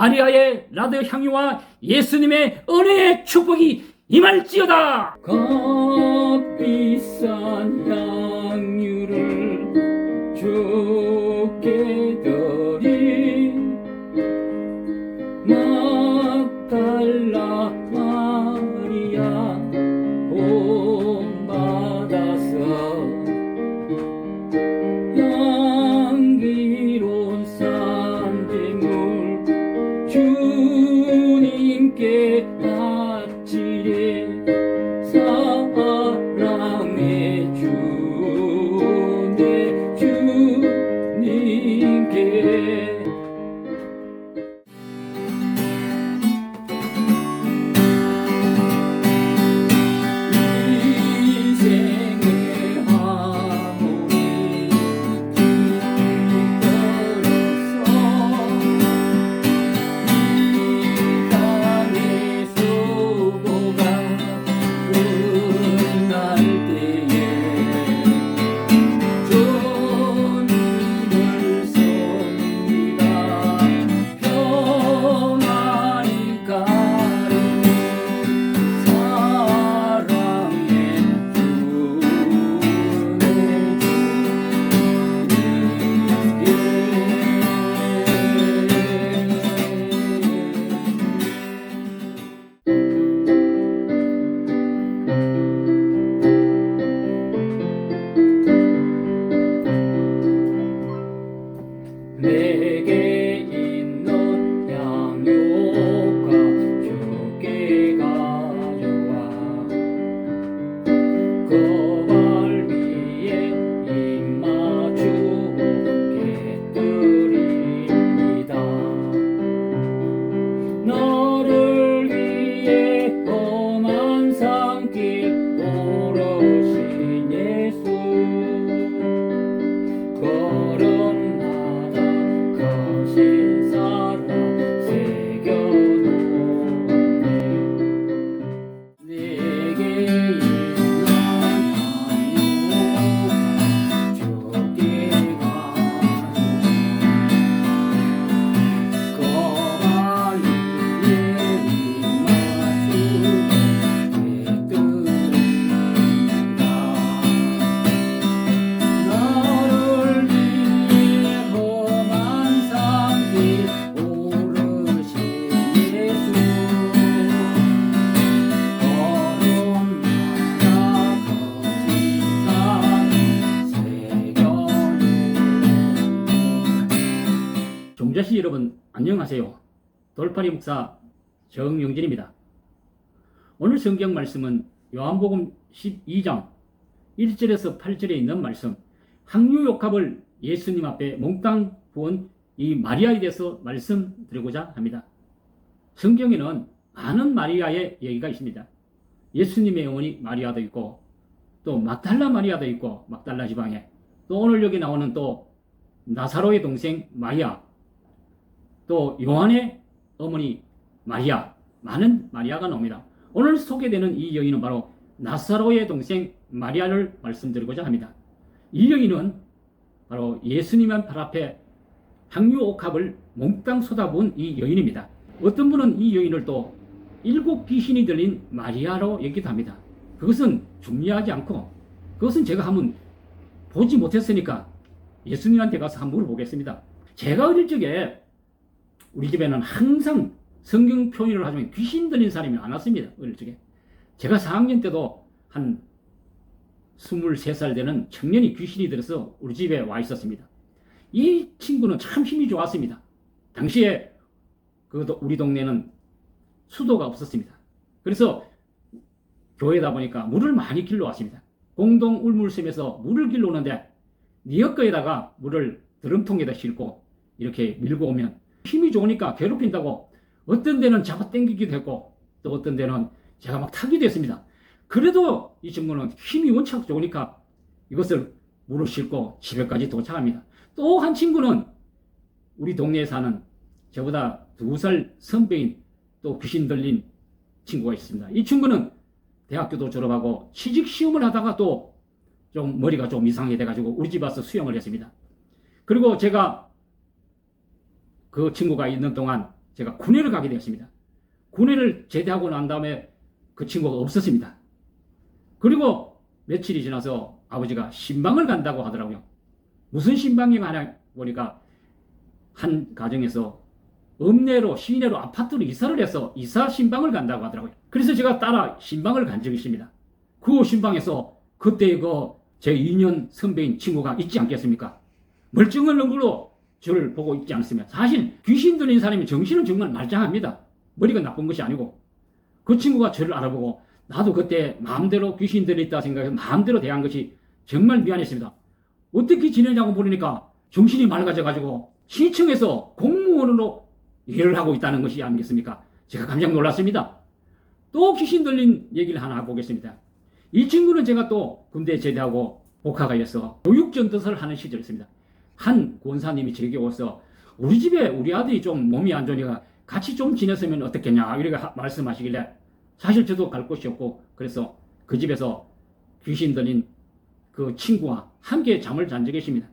마리아의 라드 향유와 예수님의 은혜의 축복이 임할지어다. 값비싼 향유를 주께 드리 막달라 마리아 본받아서 향기로운 산재물 주님께 바치리 사랑의 주 내 주님께 인생의 하모니 뒤떨어서 이 땅의 수고가 끝날 때에 주님을 섬기다 평안히 가르니 사랑의 내게 있는 양육과 주께 가져와 그 발 위에 입 맞추게 드립니다. 너를 위해 험한 산길 오르신 예수 걸음마다 거신 사랑 새겨놓네. 내게 있는 향유가 주께 가져와 그 발 위에 입 맞추게 드립니다. 너를 위해 험한 산길 오르신 예수 걸음마다 거친 사랑 새겨놓는 종자씨 여러분 안녕하세요. 돌파리 목사 정영진입니다. 오늘 성경 말씀은 요한복음 12장 1절에서 8절에 있는 말씀, 항유욕합을 예수님 앞에 몽땅 부은 이 마리아에 대해서 말씀드리고자 합니다. 성경에는 많은 마리아의 얘기가 있습니다. 예수님의 어머니 마리아도 있고 또 막달라 마리아도 있고 막달라 지방에 또 오늘 여기 나오는 또 나사로의 동생 마리아 또 요한의 어머니 마리아, 많은 마리아가 나옵니다. 오늘 소개되는 이 여인은 바로 나사로의 동생 마리아를 말씀드리고자 합니다. 이 여인은 바로 예수님의 발 앞에 향유옥합을 몽땅 쏟아부은 이 여인입니다. 어떤 분은 이 여인을 또 7 귀신이 들린 마리아로 얘기도 합니다. 그것은 중요하지 않고 그것은 제가 한번 보지 못했으니까 예수님한테 가서 한번 물어보겠습니다. 제가 어릴 적에 우리 집에는 항상 성경 표현을 하자면 귀신 들린 사람이 많았습니다. 어릴 적에. 제가 4학년 때도 한 23살 되는 청년이 귀신이 들어서 우리 집에 와 있었습니다. 이 친구는 참 힘이 좋았습니다. 당시에 우리 동네는 수도가 없었습니다. 그래서 교회다 보니까 물을 많이 길러왔습니다. 공동 울물섬에서 물을 길러오는데 니역거에다가 물을 드럼통에다 싣고 이렇게 밀고 오면 힘이 좋으니까 괴롭힌다고 어떤 데는 잡아 당기기도 했고 또 어떤 데는 제가 막 타기도 했습니다. 그래도 이 친구는 힘이 원착 좋으니까 이것을 물을 싣고 집에까지 도착합니다. 또 한 친구는 우리 동네에 사는 저보다 2살 선배인 또 귀신 들린 친구가 있습니다. 이 친구는 대학교도 졸업하고 취직 시험을 하다가 또 좀 머리가 좀 이상하게 돼가지고 우리 집 와서 수영을 했습니다. 그리고 제가 그 친구가 있는 동안 제가 군회를 가게 되었습니다. 군회를 제대하고 난 다음에 그 친구가 없었습니다. 그리고 며칠이 지나서 아버지가 신방을 간다고 하더라고요. 무슨 신방이 하냐 보니까 한 가정에서 읍내로 시내로 아파트로 이사를 해서 이사 신방을 간다고 하더라고요. 그래서 제가 따라 신방을 간 적이 있습니다. 그 신방에서 그때 제 2년 선배인 친구가 있지 않겠습니까? 멀쩡한 얼굴로 저를 보고 있지 않습니다. 사실 귀신 들린 사람이 정신은 정말 말짱합니다. 머리가 나쁜 것이 아니고. 그 친구가 저를 알아보고 나도 그때 마음대로 귀신 들렸다 생각해서 마음대로 대한 것이 정말 미안했습니다. 어떻게 지내냐고 물으니까 정신이 맑아져가지고 시청에서 공무원으로 일을 하고 있다는 것이 아니겠습니까? 제가 깜짝 놀랐습니다. 또 귀신 들린 얘기를 하나 해보겠습니다. 이 친구는 제가 또 군대 제대하고 복학하여서 교육전도사를 하는 시절이었습니다. 한 권사님이 제게 와서 우리 집에 우리 아들이 좀 몸이 안 좋으니까 같이 좀 지냈으면 어떻겠냐 이렇게 말씀하시길래 사실 저도 갈 곳이 없고 그래서 그 집에서 귀신 들린 그 친구와 함께 잠을 잔 적이 있습니다.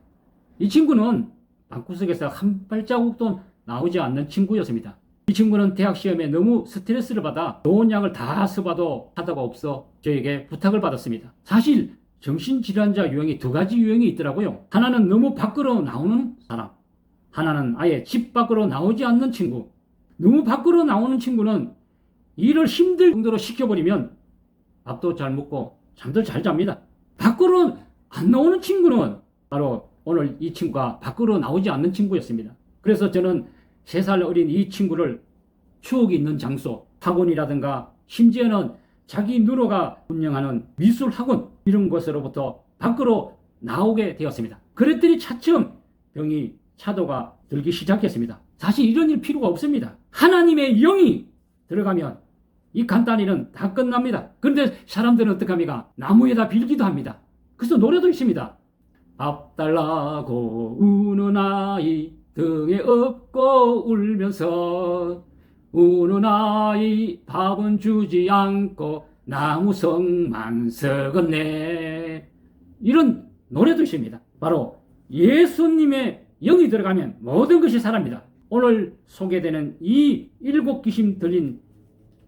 이 친구는 방구석에서 한 발자국도 나오지 않는 친구였습니다. 이 친구는 대학 시험에 너무 스트레스를 받아 좋은 약을 다 써봐도 하다가 없어 저에게 부탁을 받았습니다. 사실 정신질환자 유형이 두 가지 유형이 있더라고요. 하나는 너무 밖으로 나오는 사람, 하나는 아예 집 밖으로 나오지 않는 친구. 너무 밖으로 나오는 친구는 일을 힘들 정도로 시켜버리면 밥도 잘 먹고 잠도 잘 잡니다. 밖으로 안 나오는 친구는 바로 오늘 이 친구가 밖으로 나오지 않는 친구였습니다. 그래서 저는 3살 어린 이 친구를 추억이 있는 장소, 학원이라든가 심지어는 자기 누로가 운영하는 미술학원 이런 곳으로부터 밖으로 나오게 되었습니다. 그랬더니 차츰 병이 차도가 들기 시작했습니다. 사실 이런 일 필요가 없습니다. 하나님의 영이 들어가면 이 간단한 일은 다 끝납니다. 그런데 사람들은 어떻게 합니까? 나무에다 빌기도 합니다. 그래서 노래도 있습니다. 밥 달라고 우는 아이 등에 업고 울면서 우는 아이 밥은 주지 않고 나무성만 썩었네. 이런 노래도 있습니다. 바로 예수님의 영이 들어가면 모든 것이 살아납니다. 오늘 소개되는 이 7 귀신 들린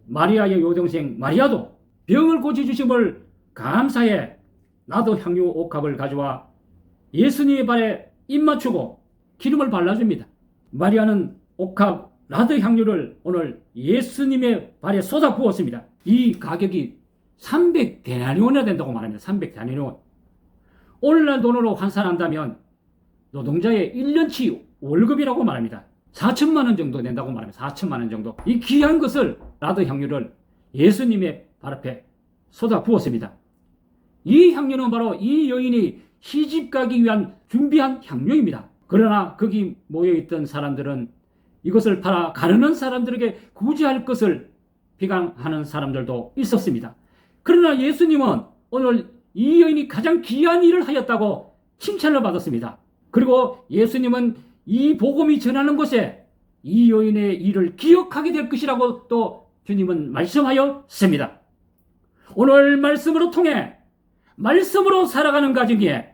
마리아의 여동생 마리아도 병을 고쳐주심을 감사해 나도 향유 옥합을 가져와 예수님의 발에 입 맞추고 기름을 발라줍니다. 마리아는 옥합 라드 향유를 오늘 예수님의 발에 쏟아 부었습니다. 이 가격이 300데나리온이나 된다고 말합니다. 300데나리온. 오늘날 돈으로 환산한다면 노동자의 1년치 월급이라고 말합니다. 4천만 원 정도 된다고 말합니다. 4천만 원 정도. 이 귀한 것을 라드 향유를 예수님의 발 앞에 쏟아 부었습니다. 이 향유는 바로 이 여인이 시집 가기 위한 준비한 향유입니다. 그러나 거기 모여있던 사람들은 이것을 팔아 가르는 사람들에게 구제할 것을 비강하는 사람들도 있었습니다. 그러나 예수님은 오늘 이 여인이 가장 귀한 일을 하였다고 칭찬을 받았습니다. 그리고 예수님은 이 복음이 전하는 곳에 이 여인의 일을 기억하게 될 것이라고 또 주님은 말씀하였습니다. 오늘 말씀으로 통해 말씀으로 살아가는 가정에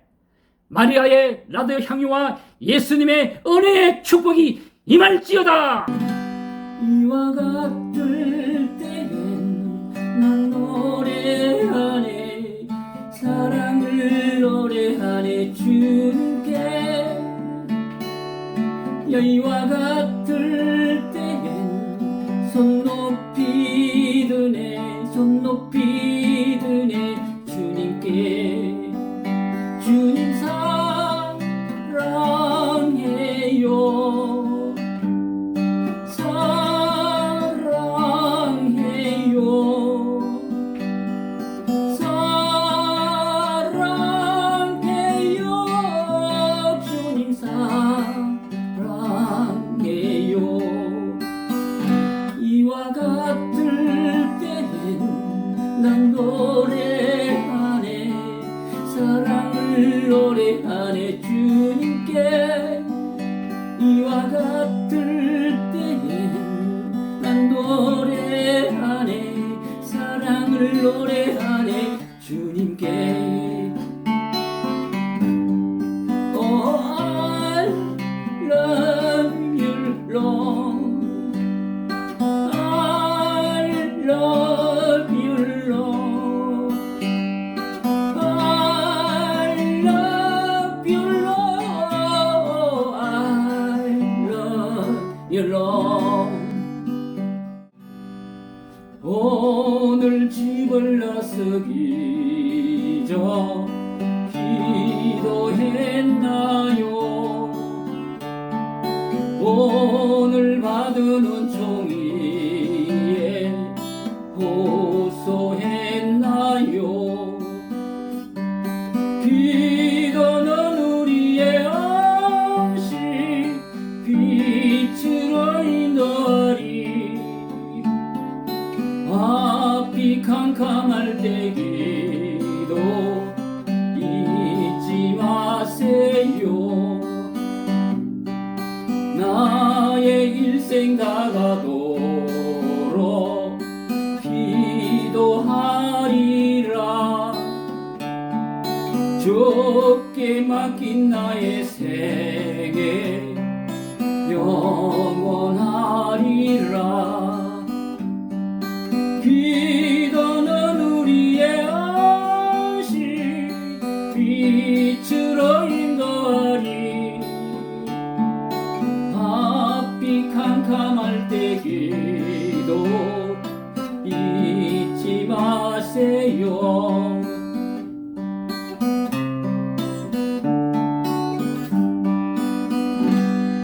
마리아의 라드 향유와 예수님의 은혜의 축복이 임할지어다. 이와 같을 때엔 난 노래하네 사랑을 노래하네 주님께 이와 같을 때엔 손 높이 드네 손 높이 드네 주님께 주님 사랑해요 사랑해요 사랑해요 주님 사랑해요 이와 같을 때는 난 노래하네 사랑을 노래하네 주님께 이와 같을 때는 난 노래하네 사랑을 노래하네 주님께 Oh I love you Lord 오늘 집을 나서기 전 기도했나요? 오늘 받은 은총이에 호소했나요? 기도는 우리의 안식 빛으로 인도하리. 앞이 캄캄할 때 기도 잊지 마세요. 나의 일생 다가도록 기도하리라. 적게 맡긴 나의